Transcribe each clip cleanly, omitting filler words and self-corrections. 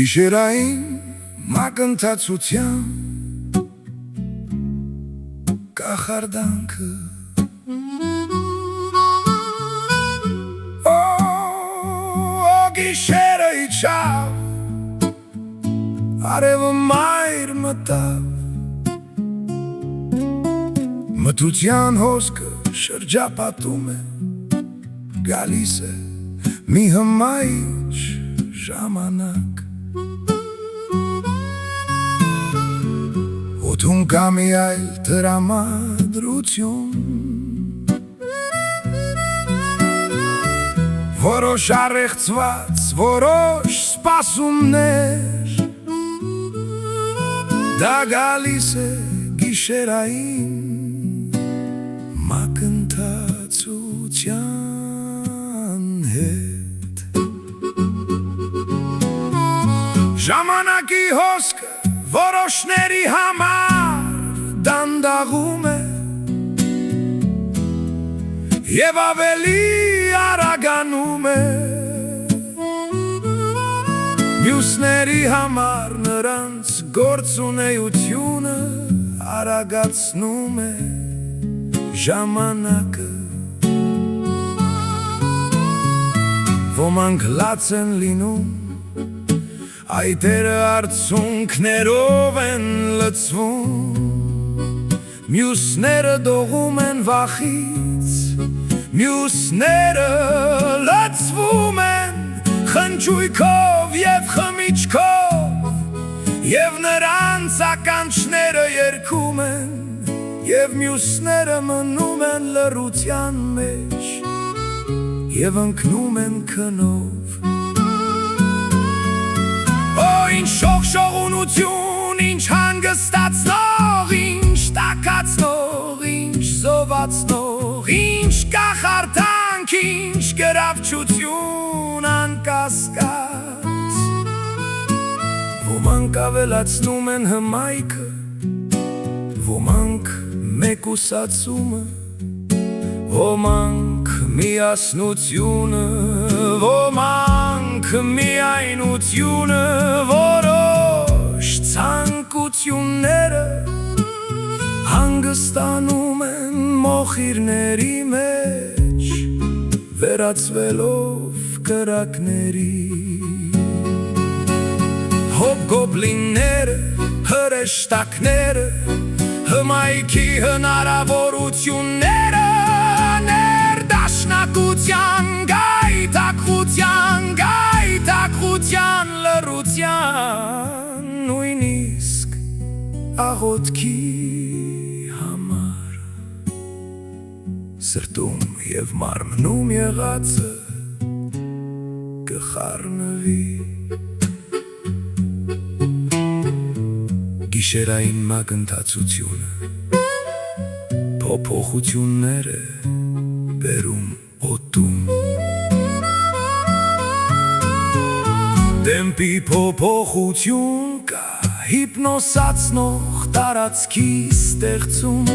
Գիշերային մակընթացության կախարդանքը գիշերը իջավ արևը մայր մտավ մթության հոսքը շրջապատում է գալիս է մի հմայիչ ժամանակ օդում կա մի այլ տրամադրություն որոշ առեղծված, որոշ սպասումներ դա գալիս է գիշերային մակընթացության հետ Ժամանակի հոսքը որոշների համար դանդաղում է և ավելի արագանում է Մյուսների համար նրանց գործունեությունը արագացնում է ժամանակը Ոմանք լաց են լինում Այտերը արցունքներով են լցվում Մյուսները դողում են վախից Մյուսները լացվում են խնջույքով և խմիչքով Եվ նրանց ականջները երգում են Եվ մյուսները մնում են լռության մեջ Եվ ընկնում են քնով Ինչ շողշողունություն, ինչ հանգստացնող, ինչ տաքացնող, ինչ զովացնող, ինչ կախարդանք, ինչ գրավչություն անկասկած Ոմանք ավելացնում են հմայքը, ոմանք մեկուսացումը, ոմանք միասնությունը, ոմանք միայնությունը, որոշ ցանկությունները հանգստանում են մոխիրների մեջ, վերածվելով կրակների Հոբգոբլինները, հրեշտակները, հմայքի հնարավորությունները Ներդաշնակության, գայթակղության, լռության Նույնիսկ աղոթքի համար Սրտում և մարմնում եղածը կխառնվի Գիշերային մակընթացությունը Փոփոխություններ է բերում օդում Տեմպի փոփոխություն կա հիպնոսացնող տարածքի ստեղծում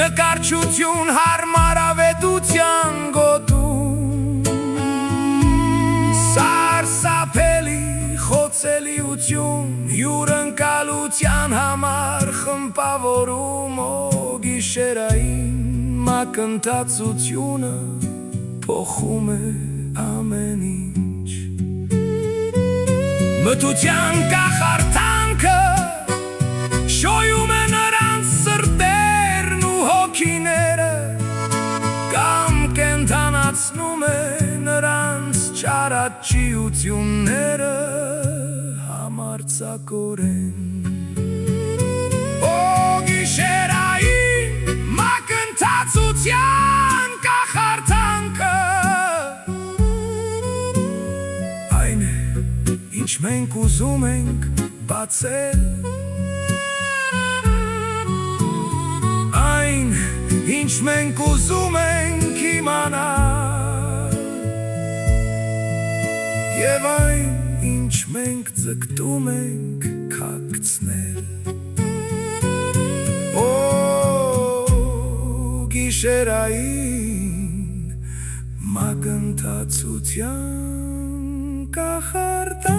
Նկարչություն հարմարավետության գոտում Սարսափելի խոցելիություն Հյուրընկալության համար խմպավորում Գիշերային մակընթացությունը փոխում է ամեն ինչ Մթության կախարդանքը շոյում է նրանց սրտերն ու հոգիները Կամ կենդանացնում է նրանց չարաչիությունները Համարձակորեն Գիշերային մակընթացության կախարդանքը Այն է, ինչ մենք ուզում ենք բացել Այն, ինչ մենք ուզում ենք իմանալ Եվ այն, ինչ մենք ձգտում ենք քակցնել Գիշերային մակընթացության կախարդանքը